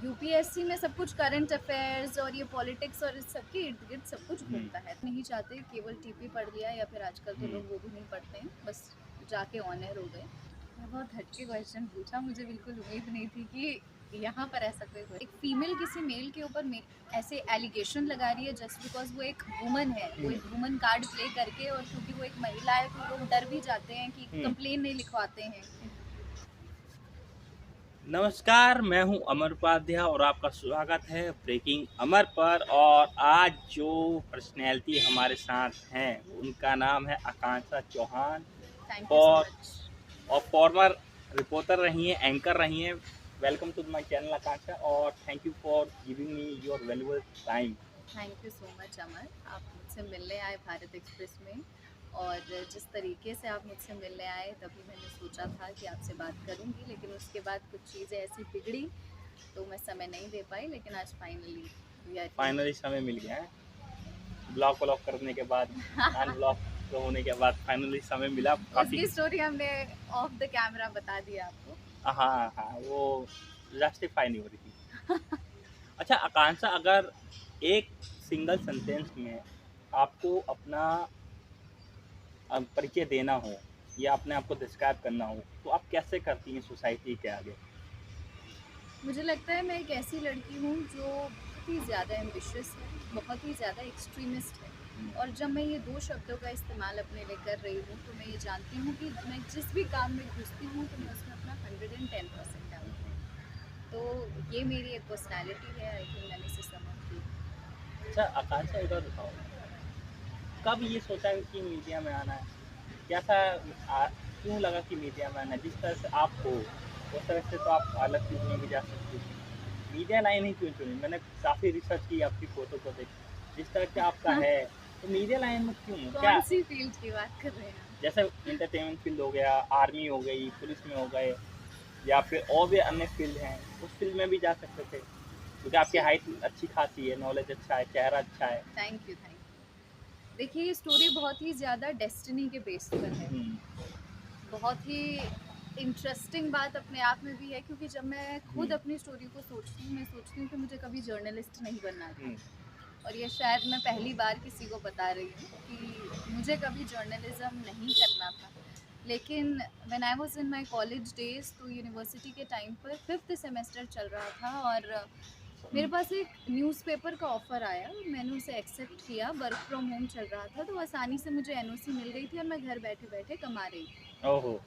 UPSC में सब कुछ करंट अफेयर्स और ये पॉलिटिक्स और इस सब के इर्द गिर्द सब कुछ घूमता है। नहीं चाहते केवल टीपी पढ़ लिया या फिर आजकल तो लोग वो भी नहीं पढ़ते हैं, बस जाके ऑनर हो गए। बहुत हटके क्वेश्चन पूछा, मुझे बिल्कुल उम्मीद नहीं थी कि यहाँ पर ऐसा कोई एक फीमेल किसी मेल के ऊपर ऐसे एलिगेशन लगा रही है जस्ट बिकॉज वो एक वुमन है, वो एक वुमन कार्ड प्ले करके, और क्योंकि वो एक महिला है तो लोग डर भी जाते हैं कि कंप्लेन नहीं लिखवाते हैं। नमस्कार, मैं हूं अमर उपाध्याय और आपका स्वागत है ब्रेकिंग अमर पर। और आज जो पर्सनैलिटी हमारे साथ हैं उनका नाम है Akanksha Chauhan. Thank you so much. और फॉर्मर रिपोर्टर रही हैं, एंकर रही हैं। Welcome to my channel Akanksha, और thank you for giving me your valuable time. Thank you so much Amar, आप मुझसे मिलने आए भारत एक्सप्रेस में, और जिस तरीके से आप मुझसे मिलने आए तभी मैंने सोचा था कि आपसे बात करूंगी, लेकिन उसके बाद कुछ चीज़ें ऐसी बिगड़ी तो मैं समय नहीं दे पाई। लेकिन आज फाइनली समय मिल गया है, ब्लॉक व्लॉक करने के बाद अनब्लॉक होने के बाद फाइनली समय मिला। उसकी स्टोरी हमने ऑफ द कैमरा बता दिया आपको। हाँ हाँ, वो जस्टिफाई नहीं हो रही थी। अच्छा आकांक्षा, अगर एक सिंगल सेंटेंस में आपको अपना परिचय देना हो या अपने आप को डिस्क्राइब करना हो तो आप कैसे करती हैं सोसाइटी के आगे? मुझे लगता है मैं एक ऐसी लड़की हूँ जो बहुत ही ज़्यादा एम्बिशियस है, बहुत ही ज़्यादा एक्सट्रीमिस्ट है, और जब मैं ये दो शब्दों का इस्तेमाल अपने लिए कर रही हूँ तो मैं ये जानती हूँ कि मैं जिस भी काम में घुसती हूँ तो मैं उसमें अपना 110% डालती हूँ। तो ये मेरी एक पर्सनैलिटी है, आई थिंक मैंने इसे समझ ली। अच्छा आकांक्षा, एक और बताओ, कब ये सोचा कि मीडिया में आना है? कैसा क्यों लगा कि मीडिया में आना है? जिस तरह से आप हो उस तरह से तो आप अलग चीज़ में भी जा सकती थी, मीडिया लाइन ही क्यों चुनी? मैंने काफ़ी रिसर्च की आपकी फ़ोटो को देख, जिस तरह से आपका है, तो मीडिया लाइन में क्यों? क्या कौन सी फील्ड की बात कर रहे हैं? जैसे एंटरटेनमेंट फील्ड हो गया, आर्मी हो गई, पुलिस में हो गए, या फिर और भी अन्य फील्ड हैं, उस फील्ड में भी जा सकते थे क्योंकि आपकी हाइट अच्छी खासी है, नॉलेज अच्छा है, चेहरा अच्छा है। Thank you. देखिए, ये स्टोरी बहुत ही ज़्यादा डेस्टिनी के बेस पर है। बहुत ही इंटरेस्टिंग बात अपने आप में भी है, क्योंकि जब मैं खुद अपनी स्टोरी को सोचती हूँ, मैं सोचती हूँ कि मुझे कभी जर्नलिस्ट नहीं बनना था, और ये शायद मैं पहली बार किसी को बता रही हूँ कि मुझे कभी जर्नलिज्म नहीं करना था। लेकिन when I was in my college days, तो यूनिवर्सिटी के टाइम पर 5th सेमेस्टर चल रहा था, और मेरे पास एक न्यूज़पेपर का ऑफ़र आया, मैंने उसे एक्सेप्ट किया। वर्क फ्रॉम होम चल रहा था तो आसानी से मुझे एनओसी मिल गई थी और मैं घर बैठे बैठे कमा रही थी। ओहो,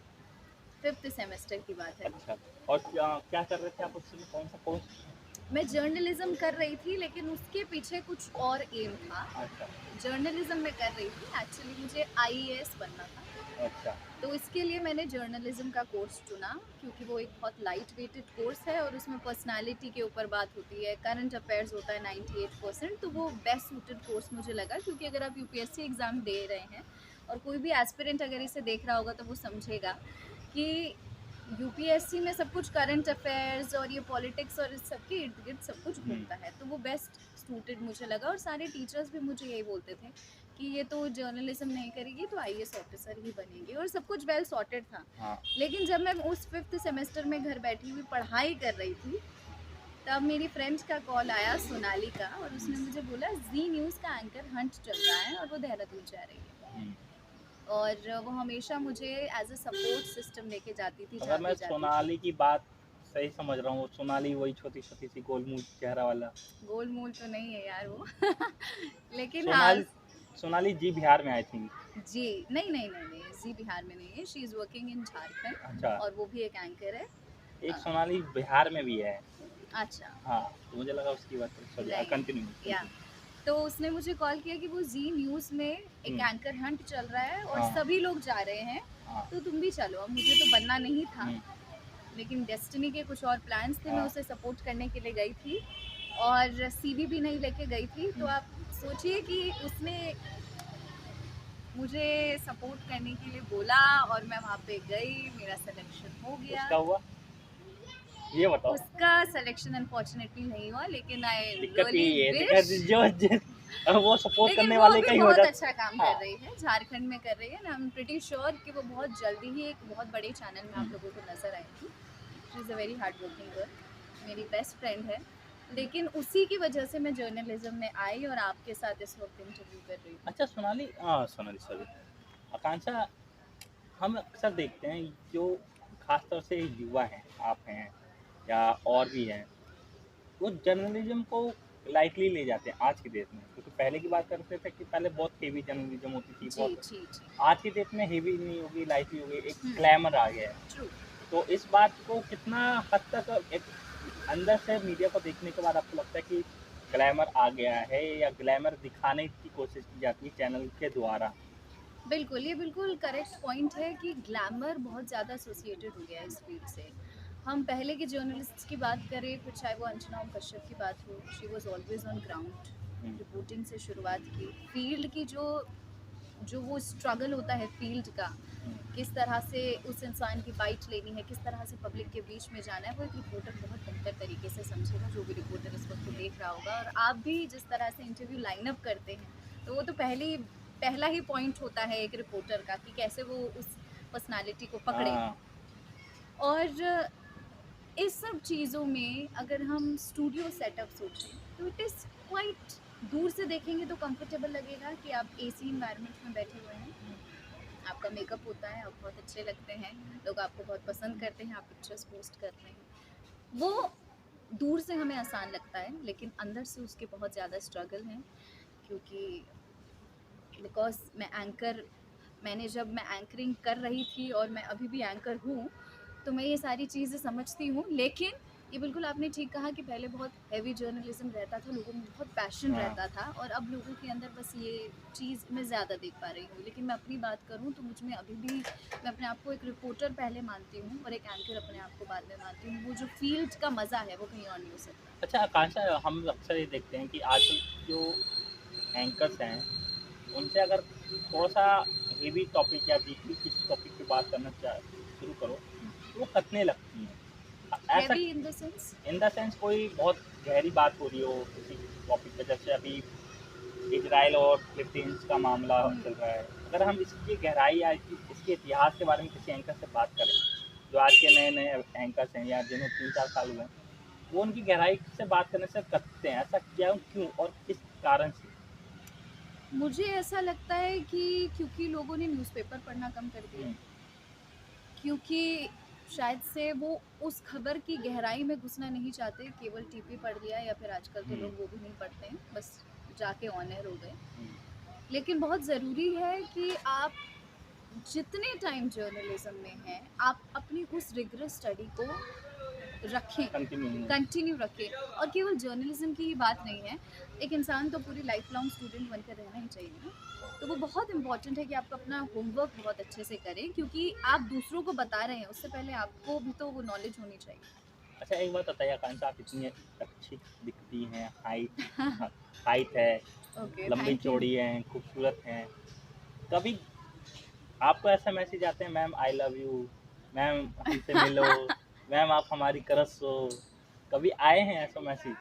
5th सेमेस्टर की बात है। अच्छा। और क्या क्या कर रहे थे आप उसमें, कौन सा कोर्स? मैं जर्नलिज्म कर रही थी, लेकिन उसके पीछे कुछ और एम था। अच्छा जर्नलिज्म में कर रही थी, एक्चुअली मुझे आईएएस बनना था। अच्छा। तो इसके लिए मैंने जर्नलिज्म का कोर्स चुना, क्योंकि वो एक बहुत लाइट वेटेड कोर्स है और उसमें पर्सनालिटी के ऊपर बात होती है, करंट अफेयर्स होता है 98%, तो वो बेस्ट सूटेड कोर्स मुझे लगा। क्योंकि अगर आप यूपीएससी एग्ज़ाम दे रहे हैं और कोई भी एस्पिरेंट अगर इसे देख रहा होगा तो वो समझेगा कि यूपीएससी में सब कुछ करंट अफेयर्स और ये पॉलिटिक्स और इस सब के इर्द गिर्द सब कुछ घूमता है, तो वो बेस्ट सूटेड मुझे लगा। और सारे टीचर्स भी मुझे यही बोलते थे कि ये तो जर्नलिज्म नहीं करेगी तो आईएएस ऑफिसर ही बनेगी, और सब कुछ वेल सॉर्टेड था। हाँ। लेकिन जब मैं उस 5th सेमेस्टर में घर बैठी हुई पढ़ाई कर रही थी, तब मेरी फ्रेंड का कॉल आया, सोनाली का, और उसने मुझे बोला जी न्यूज़ का एंकर हंट चल रहा है और वो देहरादून जा रही है, और वो हमेशा मुझे एज अ सपोर्ट सिस्टम लेके जाती थी अगर जहाँ मैं भी जाती थी। सोनाली की बात सही समझ रहा हूँ, सोनाली वही छोटी छोटी सी गोलमूल चेहरा वाला? गोल मूल तो नहीं है यार वो लेकिन हाँ। सोनाली, सोनाली जी बिहार में आई थी। जी नहीं नहीं नहीं नहीं, जी बिहार में नहीं है, she is working in Jharkhand, अच्छा, और वो भी एक एंकर है। एक सोनाली बिहार में भी है। अच्छा। हाँ, तो मुझे लगा उसकी बात। सॉरी, नहीं, कंटिन्यू या कंटिन्यू। तो उसने मुझे कॉल किया कि वो जी न्यूज़ में एक हम्म, एंकर हंट चल रहा है और हाँ सभी लोग जा रहे हैं, हाँ। तो तुम भी चलो। अब मुझे तो बनना नहीं था, हम्म, लेकिन डेस्टिनी के कुछ और प्लान्स थे, मैं हाँ। उसे सपोर्ट करने के लिए गई थी, और सीवी भी नहीं लेके गई थी। तो आप सोचिए कि उसने मुझे सपोर्ट करने के लिए बोला और मैं वहाँ पे गई, मेरा सिलेक्शन हो गया। उसका हुआ, ये बताओ। उसका सिलेक्शन अनफॉर्चुनेटली नहीं हुआ, लेकिन आई दिक्कत रियली यही है, विश। दिक्कत वो सपोर्ट लेकिन करने वो वाले अभी का ही हो बहुत जाता। अच्छा काम हाँ। कर रही है, झारखंड में कर रही है, आई एम प्रीटी श्योर कि वो बहुत जल्दी ही एक बहुत बड़े चैनल में आप लोगों को नजर आएगी। She is a very hard working girl. मेरी बेस्ट फ्रेंड है, लेकिन उसी की वजह से मैं जर्नलिज्म में आई और आपके साथ इस वक्त इंटरव्यू कर रही हूँ। अच्छा सोनाली सॉरी, आकांक्षा, हम अक्सर देखते हैं जो खास तौर से युवा हैं, आप हैं या और भी हैं, वो जर्नलिज्म को लाइटली ले जाते हैं आज की डेट में, क्योंकि पहले की बात करते थे कि पहले बहुत हेवी जर्नलिज्म होती थी, जी बहुत। जी जी। आज की डेट में हेवी नहीं होगी, लाइटली होगी, एक हम्म। ग्लैमर आ गया है। ट्रू। तो इस बात को कितना हद तक एक अंदर से मीडिया को देखने के बाद आपको लगता है कि ग्लैमर आ गया है, या ग्लैमर दिखाने की कोशिश की जाती है चैनल के द्वारा? बिल्कुल, ये बिल्कुल करेक्ट पॉइंट है कि ग्लैमर बहुत ज़्यादा एसोसिएटेड हो गया है इस फील्ड से। हम पहले के जर्नलिस्ट्स की बात करें, फिर चाहे वो अंजना ओम कश्यप की बात हो, she was always on ground, hmm, reporting से शुरुआत की। फील्ड की जो जो वो स्ट्रगल होता है फील्ड का, हम्म, किस तरह से उस इंसान की बाइट लेनी है, किस तरह से पब्लिक के बीच में जाना है, वो एक रिपोर्टर बहुत बेहतर तरीके से समझेगा, जो भी रिपोर्टर इस वक्त को देख रहा होगा। और आप भी जिस तरह से इंटरव्यू लाइन अप करते हैं, तो वो तो पहला ही पॉइंट होता है एक रिपोर्टर का कि कैसे वो उस पर्सनालिटी को पकड़े। हाँ, और इस सब चीज़ों में अगर हम स्टूडियो सेटअप सोचें तो इट इज़ क्वाइट, दूर से देखेंगे तो कंफर्टेबल लगेगा कि आप एसी इन्वायरमेंट में बैठे हुए हैं, आपका मेकअप होता है, आप बहुत अच्छे लगते हैं, लोग आपको बहुत पसंद करते हैं, आप पिक्चर्स पोस्ट करते हैं। वो दूर से हमें आसान लगता है, लेकिन अंदर से उसके बहुत ज़्यादा स्ट्रगल हैं। क्योंकि बिकॉज मैंने जब मैं एंकरिंग कर रही थी और मैं अभी भी एंकर हूँ, तो मैं ये सारी चीज़ें समझती हूँ। लेकिन ये बिल्कुल आपने ठीक कहा कि पहले बहुत हैवी जर्नलिज्म रहता था, लोगों में बहुत पैशन हाँ, रहता था, और अब लोगों के अंदर बस ये चीज़ मैं ज़्यादा देख पा रही हूँ। लेकिन मैं अपनी बात करूँ तो मुझ में अभी भी, मैं अपने आप को एक रिपोर्टर पहले मानती हूँ और एक एंकर अपने आप को बाद में मानती हूँ। वो जो फील्ड का मज़ा है वो कहीं और नहीं हो सकता। अच्छा आकांक्षा, हम अक्सर ये देखते हैं कि आजकल जो एंकर्स हैं, उनसे अगर थोड़ा-सा हेवी टॉपिक या डीपली किसी टॉपिक पे बात करना शुरू करो, तो वो कटने लगती हैं। ऐसा heavy in the sense. In the sense कोई बहुत गहरी बात हो रही हो किसी टॉपिक पे, जैसे अभी इज़राइल और फिलीपींस का मामला चल रहा है। अगर हम इसकी गहराई या इसके इतिहास के बारे में किसी एंकर से बात करें, जो आज के नए-नए एंकर्स हैं या जिन्हें 3-4 साल हुए हैं, वो उनकी गहराई से बात करने से कतराते हैं। ऐसा क्या, क्यों और किस कारण से? मुझे ऐसा लगता है कि क्योंकि लोगों ने न्यूज़पेपर पढ़ना कम कर दिया, हुँ, क्योंकि शायद से वो उस खबर की गहराई में घुसना नहीं चाहते, केवल टीपी पढ़ लिया, या फिर आजकल तो हुँ, लोग वो भी नहीं पढ़ते हैं, बस जाके ऑन एयर हो गए। हुँ, लेकिन बहुत ज़रूरी है कि आप जितने टाइम जर्नलिज्म में हैं, आप अपनी उस रिगरस स्टडी को रखें, कंटिन्यू। कंटिन्यू रखें। और केवल जर्नलिज्म की ही बात नहीं है, एक इंसान तो पूरी लाइफ लॉन्ग स्टूडेंट बनकर रहना ही चाहिए ना। तो वो बहुत इंपॉर्टेंट है कि आप अपना होमवर्क बहुत अच्छे से करें, क्योंकि आप दूसरों को बता रहे हैं, उससे पहले आपको भी तो वो नॉलेज होनी चाहिए। अच्छा एक बात बताइए आकांक्षा, आप इतनी अच्छी दिखती हैं, हाँ, हाइट है, ओके, थैंक यू। लंबी-चौड़ी हैं, खूबसूरत हैं। कभी आपको ऐसा मैसेज आते हैं, ma'am I love you, ma'am हमसे मिलो, मैम आप हमारी क्रश हो, कभी आए हैं ऐसा मैसेज?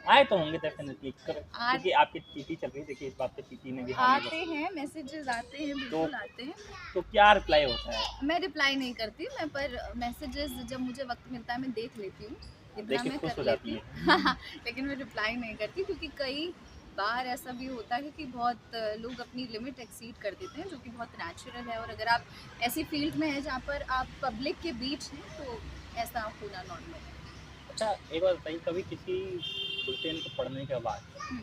आए तो होंगे डेफिनेटली, आ, क्योंकि आपकी टीटी चल रही है, देखिए इस बात पे टीटी ने भी हामी आते भरी। हैं, मैसेजेस आते हैं, तो बिल्कुल आते हैं। तो क्या रिप्लाई होता है? मैं रिप्लाई नहीं करती, मैं पर मैसेजेस जब मुझे वक्त मिलता है मैं देख लेती हूँ, इतना देख के मैं खुश कर हो लेती जाती हूँ। हैं। लेकिन मैं रिप्लाई नहीं करती, क्योंकि कई बार ऐसा भी होता है कि बहुत लोग अपनी लिमिट एक्सीड कर देते हैं, जो कि बहुत नेचुरल है। और अगर आप ऐसी फील्ड में हैं जहाँ पर आप पब्लिक के बीच हैं, तो ऐसा होना नॉर्मल है। अच्छा एक बात बताइए, कभी किसी बुलेटिन को पढ़ने के बाद हम्म,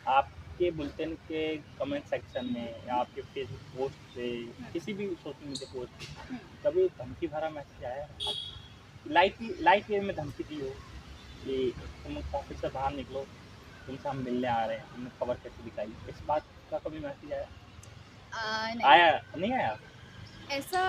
आपके बुलेटिन के कमेंट सेक्शन में या आपके फेसबुक पोस्ट पे, हम्म, किसी भी सोशल मीडिया पोस्ट पे, हम्म। कभी धमकी भरा मैसेज आया है? लाइट वे में धमकी दी हो कि तुम ऑफिस से बाहर निकलो, तुमसे हम मिलने आ रहे हैं, तुमने खबर कैसे दिखाई, इस बात का कभी मैसेज आया? नहीं, आया नहीं आया? ऐसा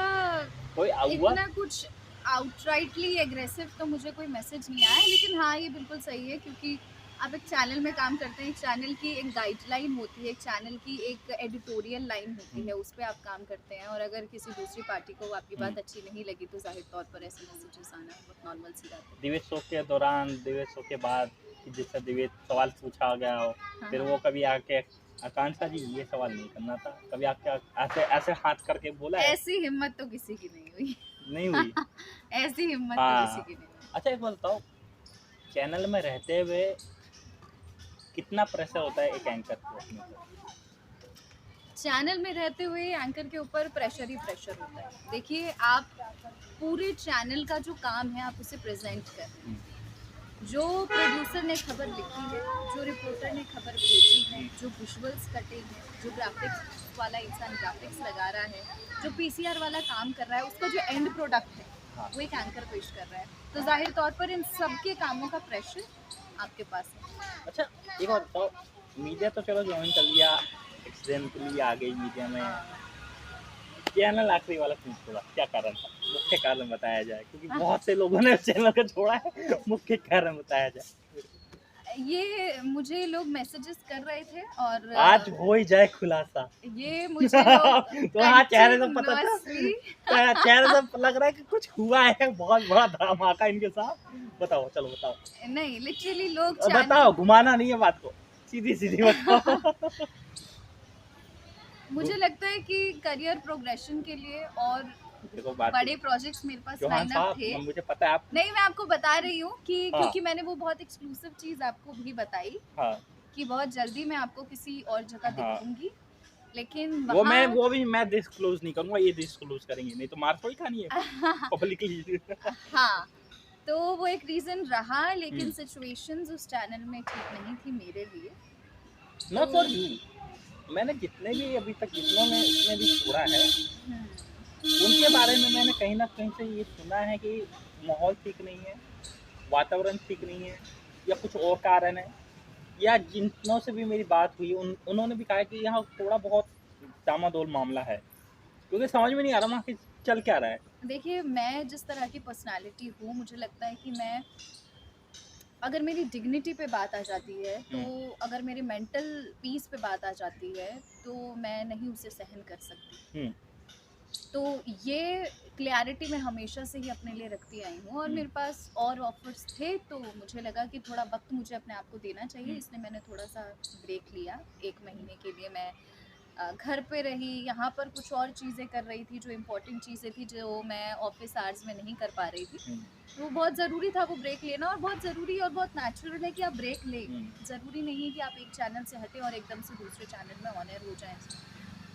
कोई हुआ? इतना कुछ आउटराइटली एग्रेसिव तो मुझे कोई मैसेज नहीं आया। लेकिन हाँ, ये बिल्कुल सही है, क्योंकि आप एक चैनल में काम करते हैं, एक चैनल की एक गाइडलाइन होती है, एक चैनल की एक एडिटोरियल लाइन होती हम्म, है, उस पे आप काम करते हैं। और अगर किसी दूसरी पार्टी को आपकी हम्म। बात अच्छी नहीं लगी, तो जाहिर तौर पर ऐसे मैसेजेस आना बहुत नॉर्मल सी बात है। दिवेश शो के दौरान, दिवेश शो के बाद कि जिससे दिवेश सवाल पूछा गया हो, हाँ फिर वो हाँ। कभी आके आकांक्षा जी ये सवाल नहीं करना था, कभी आपके ऐसे ऐसे हाथ करके बोला है? ऐसी हिम्मत तो किसी की नहीं हुई। नहीं हुई? ऐसी हिम्मत तो किसी हाँ। की नहीं हुई। अच्छा एक बात बताओ, चैनल में रहते हुए कितना प्रेशर होता है एक एंकर को अपने ऊपर? चैनल में रहते हुए एंकर के ऊपर प्रेशर ही प्रेशर होता है। देखिए, आप पूरे चैनल का जो काम है आप उसे प्रेजेंट कर रहे हैं। जो प्रोड्यूसर ने खबर लिखी है, जो रिपोर्टर ने खबर भेजी है, जो विजुअल्स कटे हैं, जो ग्राफिक्स वाला इंसान ग्राफिक्स लगा रहा है, जो पीसीआर वाला काम कर रहा है, उसका जो एंड प्रोडक्ट है हाँ। वो एक एंकर पेश कर रहा है। तो जाहिर तौर पर इन सबके कामों का प्रेशर आपके पास है। अच्छा, एक और बताओ, मीडिया तो चलो ज्वाइन कर लिया, एक्सीडेंटली आ गई मीडिया में, चैनल आखिरी वाला क्यों छोड़ा, क्या कारण था? मुख्य कारण बताया जाए, क्योंकि बहुत से लोगों ने उस चैनल को छोड़ा है। मुख्य कारण बताया जाए। ये मुझे लोग मैसेजेस कर रहे थे और आज हो ही जाए खुलासा। ये मुझे लोग तुम्हारा चेहरे से पता था, continuously तुम्हारा चेहरे से लग रहा है कि कुछ हुआ है, बहुत बड़ा धमाका इनके साथ। बताओ, चलो बताओ। नहीं, लिटरली लोग बताओ, घुमाना नहीं है बात को, सीधी सीधी बताओ। मुझे लगता है कि करियर प्रोग्रेशन के लिए और देखो बात बड़े प्रोजेक्ट्स मेरे पास चौहान लाइन अप साहब, थे। मुझे पता है आप। नहीं, मैं आपको बता रही हूँ कि हाँ। क्योंकि मैंने वो बहुत एक्सक्लूसिव चीज आपको भी बताई हाँ, कि बहुत जल्दी मैं आपको किसी और जगह हाँ। दिखूंगी, लेकिन वो भी मैं डिस्क्लोज नहीं करूंगा, ये डिस्क्लोज करेंगे, नहीं तो मार थोड़ी खानी है पब्लिकली। हाँ, तो वो एक रीजन रहा, लेकिन सिचुएशंस उस चैनल में ठीक नहीं थी मेरे लिए। Not for you. मैंने जितने भी अभी तक जितनों ने भी छोड़ा है, हम्म, उनके बारे में मैंने कहीं ना कहीं से ये सुना है कि माहौल ठीक नहीं है, वातावरण ठीक नहीं है, या कुछ और कारण है, या जिनों से भी मेरी बात हुई उन्होंने भी कहा कि यहाँ थोड़ा बहुत डामाडोल मामला है, क्योंकि समझ में नहीं आ रहा वहाँ कि चल क्या रहा है। देखिए, मैं जिस तरह की पर्सनालिटी हूँ, मुझे लगता है कि मैं अगर मेरी डिग्निटी पे बात आ जाती है, तो अगर मेरे मेंटल पीस पे बात आ जाती है, तो मैं नहीं उसे सहन कर सकती। तो ये क्लैरिटी मैं हमेशा से ही अपने लिए रखती आई हूँ और मेरे पास और ऑफर्स थे, तो मुझे लगा कि थोड़ा वक्त मुझे अपने आप को देना चाहिए, इसलिए मैंने थोड़ा सा ब्रेक लिया। 1 महीने के लिए मैं घर पे रही, यहाँ पर कुछ और चीज़ें कर रही थी, जो इम्पोर्टेंट चीज़ें थी जो मैं ऑफिस आवर्स में नहीं कर पा रही थी। तो बहुत ज़रूरी था वो ब्रेक लेना, और बहुत ज़रूरी और बहुत नेचुरल है कि आप ब्रेक लें। ज़रूरी नहीं है कि आप एक चैनल से हटें और एकदम से दूसरे चैनल में ऑन एयर हो जाएं।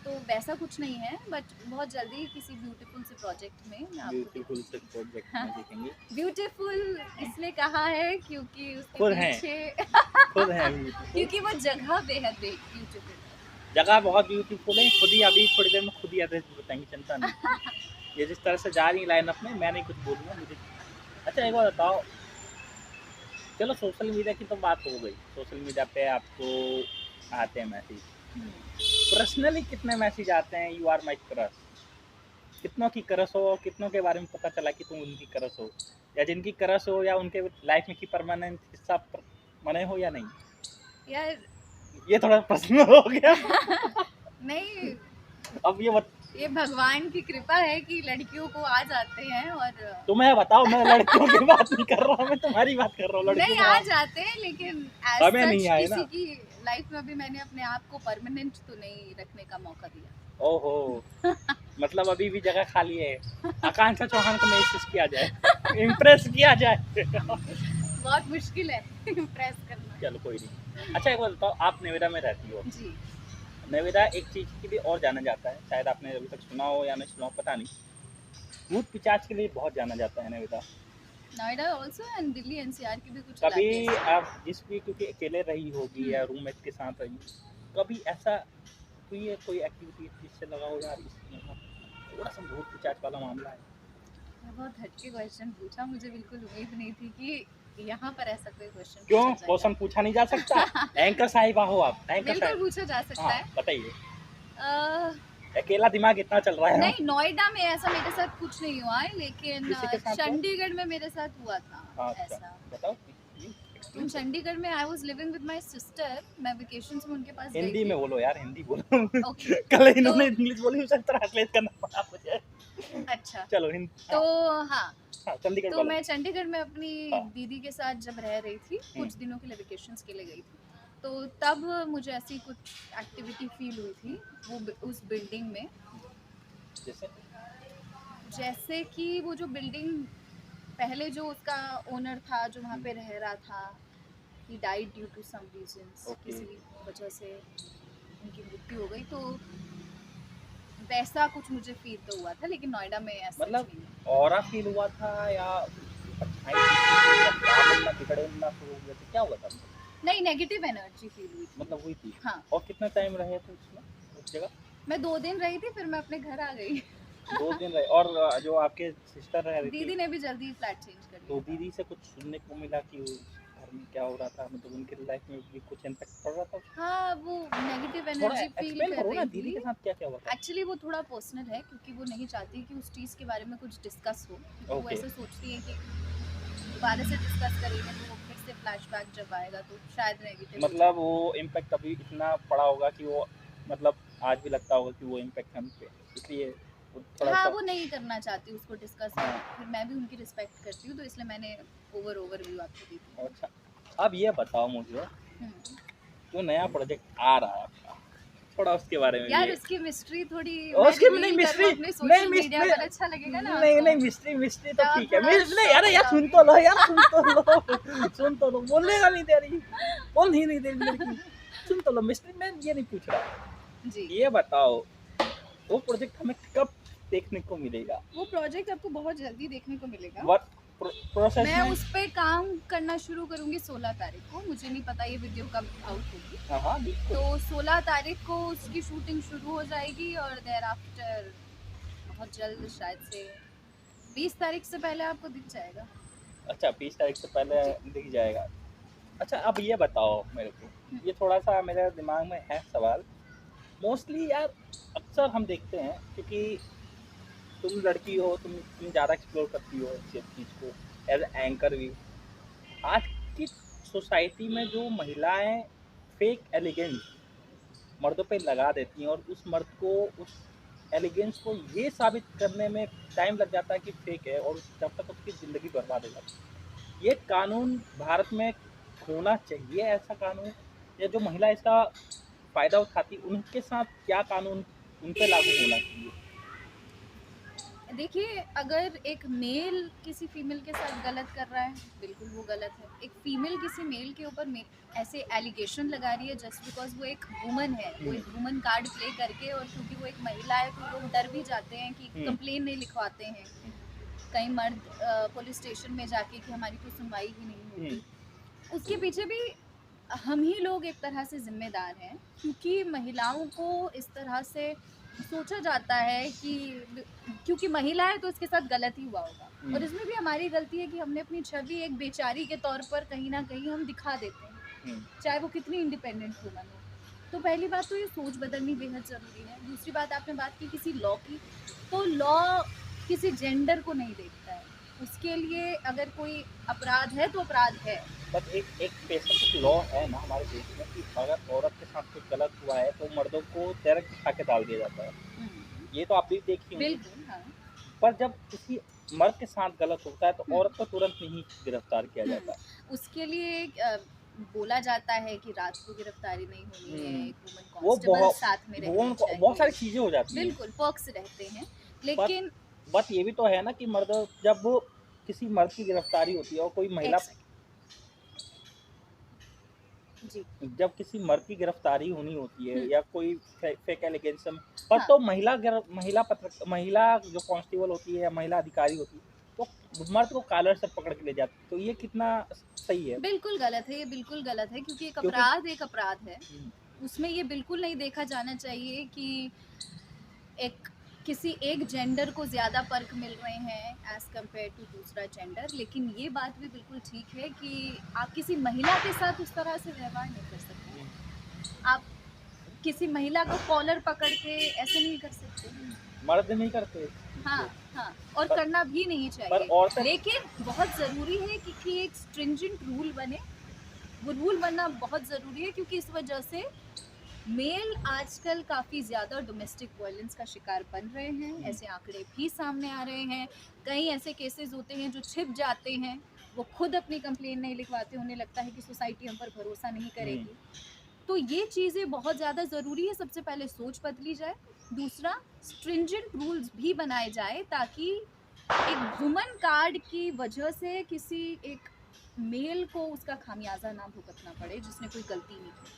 तो वैसा कुछ नहीं है, बट बहुत जल्दी किसी ब्यूटीफुल से प्रोजेक्ट में मैं आपको ब्यूटीफुल से प्रोजेक्ट में देखेंगे। ब्यूटीफुल इसलिए कहा है क्योंकि उसके खुद हैं। पीछे खुद है beautiful। क्योंकि वो जगह बेहद ब्यूटीफुल है। जगह बहुत ब्यूटीफुल है, खुद ही अभी थोड़ी देर में खुद ही एड्रेस बताएंगे, चिंता नहीं। ये जिस तरह से जा रही लाइन अप में, मैं नहीं कुछ बोलूँगा मुझे। अच्छा, एक बार बताओ, चलो सोशल मीडिया की तो बात हो गई, सोशल मीडिया पे आपको आते हैं मैसेज, पर्सनली कितने मैसेज आते हैं यू आर माई क्रश? कितनों की क्रश हो, कितनों के बारे में पता चला कि तुम उनकी क्रश हो, या जिनकी क्रश हो, या उनके लाइफ में की परमानेंट हिस्सा बने हो या नहीं? यार ये थोड़ा पर्सनल हो गया। नहीं, अब ये भगवान की कृपा है कि लड़कियों को आ जाते हैं। और तुम्हें बताओ, मैं लड़कियों की बात नहीं कर रहा, मैं तुम्हारी बात कर रहा हूँ। नहीं, आ जाते हैं, लेकिन हमें नहीं आए किसी ना। की लाइफ में भी मैंने अपने आप को परमानेंट तो नहीं रखने का मौका दिया। ओहो, मतलब अभी भी जगह खाली है। आकांक्षा चौहान को मैसेज किया जाए, इम्प्रेस किया जाए। बहुत मुश्किल है इम्प्रेस करना। चलो कोई नहीं। अच्छा, एक बात बताओ, आप नेवेदा में रहती हो। जी। नेवेदा एक चीज़ के लिए और जाना जाता है, शायद आपने अभी तक सुना हो या नहीं सुना हो, पता नहीं, भूत पिशाच के लिए बहुत जाना जाता है नेवेदा। Noida also and Delhi NCR की भी कुछ कभी इलाके हैं। आप जिस भी, क्योंकि अकेले रही होगी या रूममेट के साथ रही, कभी ऐसा हुई है कोई एक्टिविटी जिससे लगा हो यार इसमें थोड़ा सा भूत पिशाच वाला मामला है? बहुत हटके क्वेश्चन पूछा, मुझे बिल्कुल उम्मीद नहीं थी कि यहाँ पर ऐसा कोई क्वेश्चन क्यों पूछा जाएगा। क्वेश्चन पूछा नहीं जा सकता? एंकर साहिबा हो आप, एंकर बिल्कुल साहिब। पूछा जा सकता हाँ, है। बताइए, अ, अकेला दिमाग इतना चल रहा है। नहीं, नोएडा में ऐसा मेरे साथ कुछ नहीं हुआ है, लेकिन किसी के साथ हुआ? चंडीगढ़ में मेरे साथ हुआ था अच्छा, ऐसा। बताओ। तो चंडीगढ़ में I was living with my sister, मैं वेकेशंस में उनके पास गई हिंदी थी। में बोलो यार, हिंदी बोलो। ओके। कल इन्होंने इंग्लिश बोली, उसे ट्रांसलेट करना पड़ा मुझे। अच्छा, चलो हिंदी। तो हाँ, हाँ, चंडीगढ़ तो बोलो। मैं चंडीगढ़ में अपनी हाँ। दीदी के साथ जब रह रही थी, कुछ दिनों के लिए वेकेशंस के लिए गई थी, तो तब मुझे ऐसी कुछ एक्टिविटी फील हुई थी उस बिल्डिंग में। जैसे जैसे कि वो जो बिल्डिंग पहले जो उसका ओनर था जो वहाँ पे रह रहा था, ही died due to some reasons, okay. किसी वजह से उनकी मृत्यु हो गई, तो वैसा कुछ मुझे फील तो हुआ था, लेकिन नोएडा में ऐसा कुछ मतलब नहीं है। ऑरा फील हुआ था या परछाई थी, बनना बिगड़ना शुरू हो गया था, क्या हुआ था आपको? नहीं, नेगेटिव एनर्जी फील हुई थी। मतलब हुई थी। हाँ, और कितना टाइम रहे थे उसमें, उस जगह? मैं 2 दिन रही थी, फिर मैं अपने घर आ गई। 2 दिन रहे। और जो आपके सिस्टर रह रही थी, दीदी ने भी जल्दी फ्लैट चेंज कर तो लिया था। दीदी से कुछ सुनने को मिला कि उस घर में क्या हो रहा था, मतलब उनकी लाइफ में भी कुछ इम्पैक्ट पड़ रहा था उसका? हाँ, वो नेगेटिव थोड़ा एनर्जी फील एक्सप्लेन कर करो ना, रही दीदी थी। के साथ क्या-क्या हुआ था? एक्चुअली वो थोड़ा पर्सनल है, क्योंकि वो नहीं चाहती कि उस चीज़ के बारे में कुछ डिस्कस हो, क्योंकि वो ओके। ऐसे सोचती है कि दोबारा से डिस्कस करेंगे तो वो फिर से फ्लैशबैक जब आएगा तो शायद नेगेटिव हो मतलब जाए। वो इम्पैक्ट अभी इतना पड़ा होगा कि वो, मतलब आज भी लगता होगा कि वो इम्पैक्ट हम पे है। इसलिए वो हाँ, थोड़ा-सा। वो नहीं करना चाहती उसको डिस्कस, और हाँ, फिर मैं भी उनकी रिस्पेक्ट करती हूँ, तो इसलिए मैंने ओवरव्यू आपको दी थी। अच्छा। अब ये बताओ मुझे, हुँ। जो नया प्रोजेक्ट आ रहा है आपका, थोड़ा उसके बारे में भी यार है। उसकी मिस्ट्री थोड़ी और मैं उसकी नहीं रिवील करूँ मिस्ट्री, अपने नहीं सोशल मीडिया मिस्ट्री, पर, अच्छा लगेगा ना नहीं आपको? नहीं, मिस्ट्री तो क्या आप ठीक है। थोड़ा नहीं, शौक अरे हो यार सुन जाओगे? तो लो यार, सुन तो लो, सुन तो लो, बोलने का नहीं दे रही, बोल ही नहीं दे रही लड़की। सुन तो लो, मिस्ट्री मैं ये नहीं पूछ रहा। जी। ये बताओ, वो प्रोजेक्ट हमें कब देखने को मिलेगा? वो प्रोजेक्ट आपको बहुत जल्दी देखने को मिलेगा। वर्क प्रोसेस मैं में? उस पे काम करना शुरू करूँगी 16 तारीख को, मुझे नहीं पता ये वीडियो कब आउट होगी। हाँ हाँ बिल्कुल। तो 16 तारीख को उसकी शूटिंग शुरू हो जाएगी, और देयर आफ्टर बहुत जल्द, शायद से 20 तारीख से पहले आपको दिख जाएगा। अच्छा, 20 तारीख से पहले जी। दिख जाएगा। अच्छा, अब ये बताओ मेरे को, हुँ, ये थोड़ा सा मेरे दिमाग में है सवाल। मोस्टली यार, अक्सर हम देखते हैं, क्योंकि तुम लड़की हो, तुम ज़्यादा एक्सप्लोर करती हो इस चीज़ को, एज एंकर भी। आज की सोसाइटी में जो महिलाएं फेक एलिगेंस मर्दों पे लगा देती हैं, और उस मर्द को उस एलिगेंस को ये साबित करने में टाइम लग जाता है कि फेक है, और जब तक उसकी ज़िंदगी बर्बाद हो जाती है। ये कानून भारत में होना चाहिए, ऐसा कानून, या जो महिला इसका फ़ायदा उठाती उनके साथ क्या कानून उन पे लागू होना चाहिए? देखिए, अगर एक मेल किसी फीमेल के साथ गलत कर रहा है, बिल्कुल वो गलत है। एक फीमेल किसी मेल के ऊपर ऐसे एलिगेशन लगा रही है जस्ट बिकॉज़ वो एक वुमन है, वो एक वुमन कार्ड प्ले करके, और क्योंकि वो एक महिला है तो लोग डर भी जाते हैं कि हुँ, कंप्लेन नहीं लिखवाते हैं। कई मर्द पुलिस स्टेशन में जाके कि हमारी कोई सुनवाई ही नहीं हुँ, होती। उसके पीछे भी हम ही लोग एक तरह से ज़िम्मेदार हैं, क्योंकि महिलाओं को इस तरह से सोचा जाता है कि क्योंकि महिला है तो उसके साथ गलत ही हुआ होगा, हुँ, और इसमें भी हमारी गलती है कि हमने अपनी छवि एक बेचारी के तौर पर कहीं न कहीं हम दिखा देते हैं, हुँ, चाहे वो कितनी इंडिपेंडेंट वुमन हो। तो पहली बात तो ये सोच बदलनी बेहद ज़रूरी है। दूसरी बात, आपने बात की किसी लॉ की, तो लॉ किसी जेंडर को नहीं देखता है। उसके लिए अगर कोई अपराध है तो अपराध है। बट एक एक स्पेसिफिक लॉ है ना हमारे देश में, कि अगर औरत के साथ कुछ गलत हुआ है तो मर्दों को डायरेक्ट उठा के डाल दिया जाता है। हुँ, ये तो आप भी देखी होंगी। बिल्कुल, हाँ। पर जब किसी मर्द के साथ गलत होता है तो हुँ, औरत को तुरंत नहीं गिरफ्तार किया हुँ। जाता। उसके लिए बोला जाता है कि रात को गिरफ्तारी नहीं होनी है, हुँ, एक वुमन वो कांस्टेबल बहुत साथ में वो रहनी उनको बहुत चाहिए। सारी चीज़ें हो जाती हैं। बिल्कुल, पर्क्स रहते हैं, पर लेकिन बात ये भी तो है ना कि मर्द, जब किसी मर्द की गिरफ्तारी होती है और कोई महिला, 1 सेकंड। जी। जब किसी मर्द की गिरफ्तारी होनी होती है हुँ, या कोई फेक एलिगेशन पर, हाँ। तो महिला जो कांस्टेबल होती है या महिला अधिकारी होती है, तो मर्द को कॉलर से पकड़ के ले जाती है। तो ये कितना सही है? बिल्कुल गलत है, ये बिल्कुल गलत है, क्योंकि क्योंकि एक अपराध है। हुँ, उसमें ये बिल्कुल नहीं देखा जाना चाहिए कि एक किसी एक जेंडर को ज़्यादा पर्क मिल रहे हैं एज़ कम्पेयर टू दूसरा जेंडर। लेकिन ये बात भी बिल्कुल ठीक है कि आप किसी महिला के साथ उस तरह से व्यवहार नहीं कर सकते। हुँ, आप किसी महिला को कॉलर पकड़ के ऐसे नहीं कर सकते। हुँ, मर्द नहीं करते इस चीज़ हाँ, को। हाँ, और पर करना भी नहीं पर चाहिए। औरतें। लेकिन बहुत ज़रूरी है कि एक स्ट्रिंजेंट रूल बने। वो रूल बनना बहुत ज़रूरी है, क्योंकि इस वजह से मेल आजकल काफ़ी ज़्यादा डोमेस्टिक वायलेंस का शिकार बन रहे हैं। हुँ, ऐसे आंकड़े भी सामने आ रहे हैं। कई ऐसे केसेस होते हैं जो छिप जाते हैं। वो खुद अपनी कंप्लेन नहीं लिखवाते, उन्हें लगता है कि सोसाइटी हम पर भरोसा नहीं हुँ, करेगी। तो ये चीज़ें बहुत ज़्यादा ज़रूरी है। सबसे पहले सोच बदली जाए। दूसरा, स्ट्रिंजेंट रूल्स भी बनाए जाए, ताकि एक वुमन कार्ड की वजह से किसी एक मेल को उसका खामियाजा ना भुगतना पड़े जिसने कोई गलती नहीं की।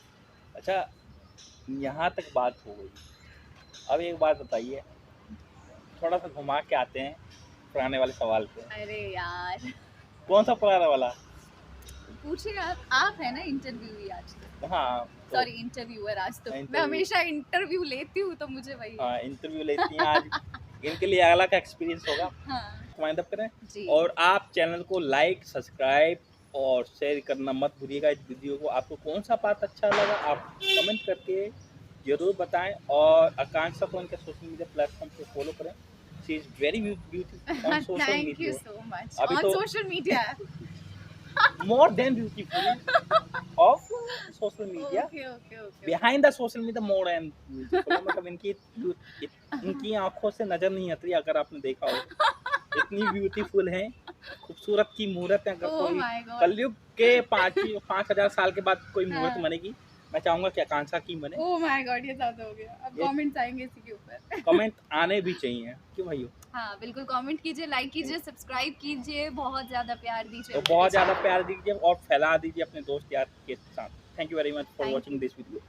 अच्छा, यहाँ तक बात हो गई। अब एक बात बताइए, थोड़ा सा घुमा के आते हैं पुराने वाले सवाल पे। अरे यार, कौन सा पुराना वाला? पूछिए आप है ना इंटरव्यू आज तो। हाँ, तो सॉरी इंटरव्यूअर आज तो मैं इंटरव्यू। हमेशा इंटरव्यू लेती हूँ तो मुझे वही हाँ, इंटरव्यू लेती हैं आज। इनके लिए अगला का एक्सपीरियंस होगा। हाँ वाइंड अप करें। जी। और आप चैनल को लाइक, सब्सक्राइब और शेयर करना मत भूलिएगा। इस वीडियो को आपको कौन सा पार्ट अच्छा लगा आप कमेंट करके ज़रूर बताएं। और आकांक्षा को उनके सोशल मीडिया प्लेटफॉर्म पे फॉलो करें। She is very beautiful on social thank you media. So much अभी ऑन तो social media. more than beautiful of social media, okay okay okay behind the social media more and beautiful है। मतलब इनकी आंखों से नजर नहीं आती अगर आपने देखा हो। इतनी ब्यूटीफुल है, खूबसूरत की मूरत है। अगर ओह कोई माय गॉड। कलयुग के 5,000 साल के बाद कोई मूरत हाँ। बनेगी, मैं चाहूंगा कि आकांक्षा की बने। ओह माय गॉड, ये ज्यादा हो गया। अब ये- कमेंट्स आएंगे इसी के ऊपर। कमेंट आने भी चाहिए, क्यों भाइयों? हाँ बिल्कुल, कमेंट कीजिए, लाइक कीजिए, सब्सक्राइब कीजिए, बहुत ज्यादा प्यार दीजिए। तो बहुत ज़्यादा प्यार दीजिए और फैला दीजिए अपने दोस्त यार के साथ। Thank you very much for Thank watching this video.